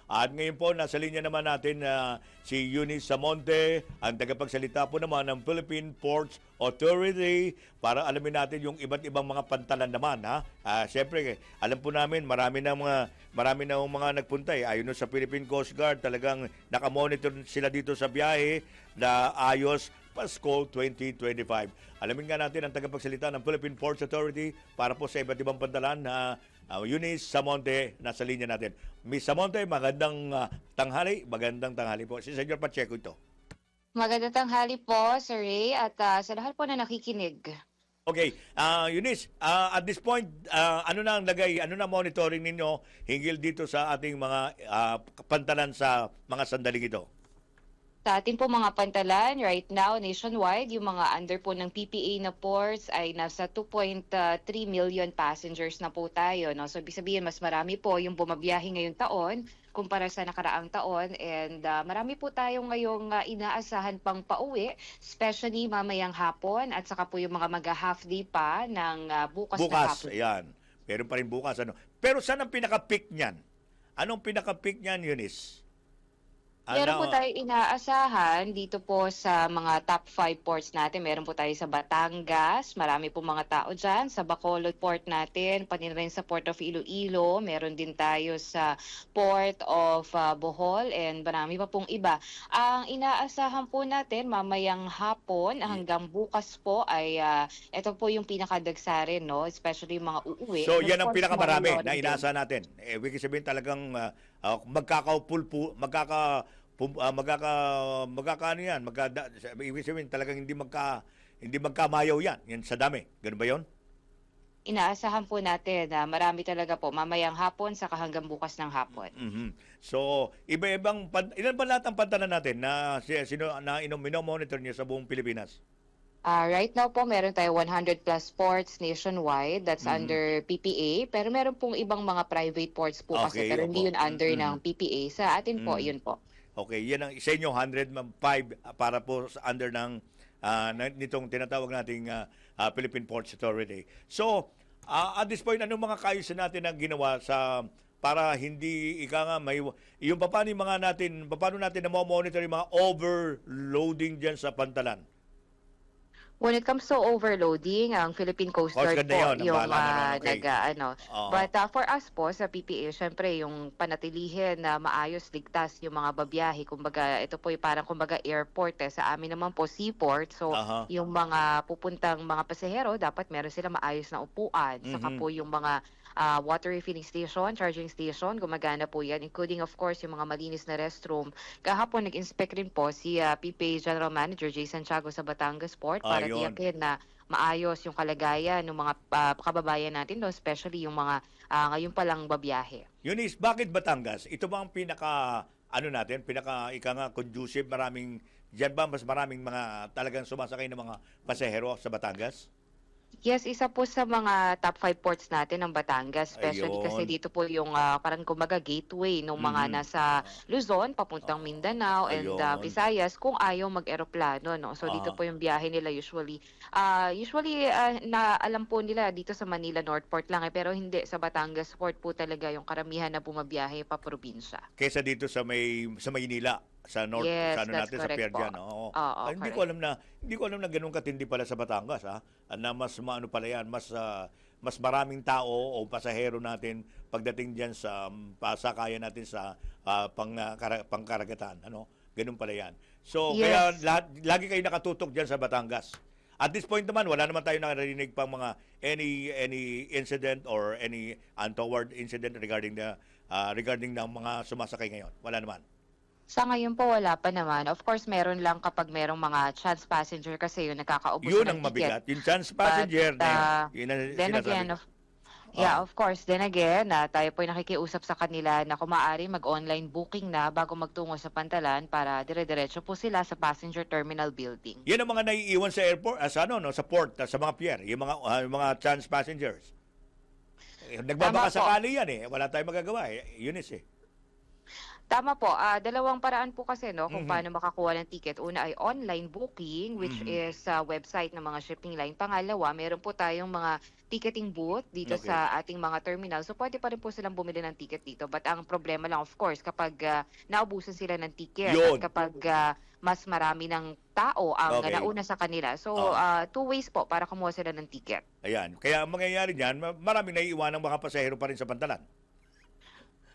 At ngayon po, nasa linya naman natin si Eunice Samonte, ang tagapagsalita po naman ng Philippine Ports Authority para alamin natin yung iba't ibang mga pantalan naman. Siyempre, alam po namin marami na mga nagpunta. Ayon sa Philippine Coast Guard, talagang nakamonitor sila dito sa biyahe na ayos Pasko 2025. Alamin nga natin ang tagapagsalita ng Philippine Ports Authority para po sa iba't ibang pantalan na Eunice Samonte, nasa linya natin. Miss Samonte, magandang magandang tanghali po. Si Senyor Pacheco ito. Magandang tanghali po, Sir Ray, at sa lahat po na nakikinig. Okay, Eunice, at this point, ano na monitoring ninyo hinggil dito sa ating mga pantalan sa mga sandaling ito? Sa ating po mga pantalan, right now, nationwide, yung mga under po ng PPA na ports ay nasa 2.3 million passengers na po tayo. No? So, ibig sabihin, mas marami po yung bumabiyahe ngayong taon kumpara sa nakaraang taon. And marami po tayo ngayong inaasahan pang pauwi, especially mamayang hapon at saka po yung mga mag-half day pa ng bukas na hapon. Ayan. Meron pa rin bukas. Pero saan ang pinaka-peak niyan? Anong pinaka-peak niyan, Eunice? Meron po tayo inaasahan dito po sa mga top 5 ports natin. Meron po tayo sa Batangas, marami po mga tao dyan. Sa Bacolod Port natin, pati rin sa Port of Iloilo. Meron din tayo sa Port of Bohol and marami pa pong iba. Ang inaasahan po natin mamayang hapon hanggang bukas po ay ito po yung pinakadagsarin, no? Especially yung mga uuwi. So yan ang pinakamarami na inaasahan natin. Ibig sabihin talagang ibig sabihin talagang hindi magkamayaw yan sa dami. Ganun ba 'yon? Inaasahan po natin na marami talaga po mamayang hapon sa hanggang bukas ng hapon. Mm-hmm. So, ilan ba lahat ang pantalan natin na monitor niyo sa buong Pilipinas? Right now po, meron tayo 100 plus ports nationwide. That's under PPA. Pero meron pong ibang mga private ports po kasi. Pero hindi yun under ng PPA. Sa atin po, yun po. Okay, yan ang isa inyo, 105 para po sa under ng nitong tinatawag nating Philippine Ports Authority. So, at this point, anong mga kaayusan natin ang ginawa para hindi paano natin na monitor yung mga overloading dyan sa pantalan? When it comes to overloading, ang Philippine Coast Guard po yung okay. But for us po sa PPA, syempre yung panatilihin na maayos, ligtas yung mga babiyahe. Kumbaga, ito po yung parang airport. Sa amin naman po seaport. So, yung mga pupuntang mga pasahero, dapat meron sila maayos na upuan. Saka po yung mga water refilling station, charging station, gumagana po yan, including of course yung mga malinis na restroom. Kahapon nag-inspect rin po si PPA General Manager Jay Santiago sa Batangas Port para tiyakin na maayos yung kalagayan ng mga kababayan natin, no? Especially yung mga ngayon palang babiyahe. Eunice, bakit Batangas? Ito ba ang conducive, diyan ba mas maraming mga talagang sumasakay ng mga pasahero sa Batangas? Yes, isa po sa mga top 5 ports natin ng Batangas, especially kasi dito po yung parang gateway ng mga nasa Luzon, papuntang Mindanao and Visayas kung ayaw mag-eroplano, no? So dito po yung biyahe nila usually. Na alam po nila dito sa Manila North Port lang pero hindi sa Batangas Port po talaga yung karamihan na bumabiyahe pa probinsya. Kaysa dito sa Maynila, sa North, natin sa Pierre, no? Hindi ko alam na ganun katindi pala sa Batangas, na mas pala yan, mas maraming tao o pasahero natin pagdating diyan sa pasakayan natin sa pangkaragatan, Ganun pala yan. So, kaya lagi kayo nakatutok diyan sa Batangas. At this point naman, wala naman tayo narinig pang mga any incident or any untoward incident regarding ng mga sumasakay ngayon. Wala naman. Sa ngayon po, wala pa naman. Of course, meron lang kapag merong mga chance passenger kasi yung nakakaubos yun ng ang mabigat. Yung chance passenger of course. Then again, tayo po nakikiusap sa kanila na kung maaari mag-online booking na bago magtungo sa pantalan para dire-diretso po sila sa passenger terminal building. Yan ang mga naiiwan sa airport, sa port, sa mga pier, yung mga chance passengers. Nagbabaka sakali yan Wala tayong magagawa Eunice Tama po, dalawang paraan po kasi 'no kung paano makakuha ng ticket. Una ay online booking, which is sa website ng mga shipping line. Pangalawa, meron po tayong mga ticketing booth dito Okay. sa ating mga terminal. So puwede pa rin po silang bumili ng ticket dito. But ang problema lang of course kapag, naubusan sila ng ticket at Yun. kapag, mas marami ng tao ang Okay. nauna sa kanila. So, Oo. two ways po para kumuha sila ng ticket. Ayan. Kaya ang mangyayari diyan, maraming naiiwanang mga pasahero pa rin sa pantalan.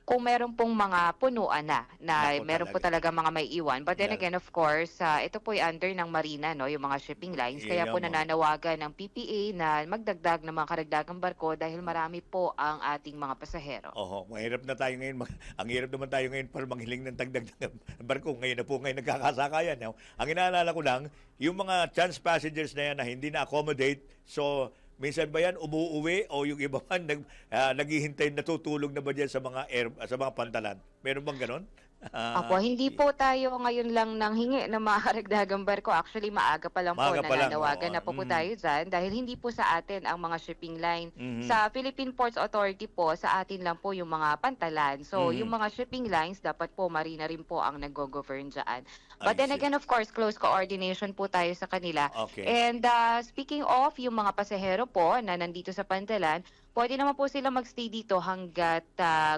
Kung meron pong mga punuan na Naku meron po talaga. talaga mga may iwan. But then Yes. again, of course, ito po ay under ng Marina, no, yung mga shipping lines. Kaya Yun po naman. nananawagan ng PPA na magdagdag ng mga karagdagang barko dahil marami po ang ating mga pasahero. Oho, mahirap na tayo ngayon. Ang hirap naman tayo ngayon para manghiling ng tagdag ng barko. Ngayon na po ngayon nagkakasakayan. No? Ang inaalala ko lang, yung mga chance passengers na yan na hindi na-accommodate, so minsan ba yan umuuwi o yung iba man naghihintay, natutulog na ba dyan sa mga sa mga pantalan? Meron bang ganon? Opo, hindi po tayo ngayon lang nanghingi ng mga karagdagang barko. Actually, maaga pa lang po Maaga pa lang, nananawagan oo. na po tayo dyan dahil hindi po sa atin ang mga shipping line. Mhm. Sa Philippine Ports Authority po, sa atin lang po yung mga pantalan. So, Mhm. yung mga shipping lines, dapat po Marina rin po ang nag-govern dyan. But I then see. again, of course, close coordination po tayo sa kanila. Okay. And speaking of yung mga pasahero po na nandito sa pantalan, pwede naman po sila magstay dito hangga't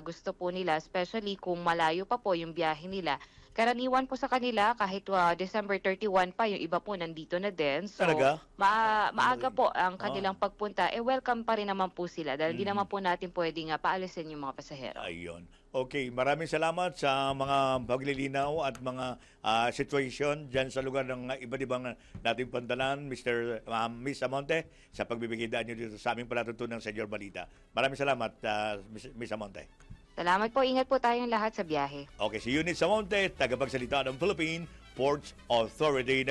gusto po nila, especially kung malayo pa po yung biyahe nila. Karaniwan po sa kanila kahit December 31 pa, yung iba po nandito na din. So, Talaga? maaga po ang kanilang pagpunta. Welcome pa rin naman po sila dahil di Mm. naman po natin pwedeng paalisin yung mga pasahero. Ayun. Okay, maraming salamat sa mga paglilinaw at mga situation dyan sa lugar ng iba't ibang nating pantalan, Miss Amonte, sa pagbibigay daan nyo dito sa aming palatuntunan sa Senyor Balita. Maraming salamat, Miss Amonte. Salamat po. Ingat po tayong lahat sa biyahe. Okay, si Eunice Amonte, tagapagsalita ng Philippine Ports Authority.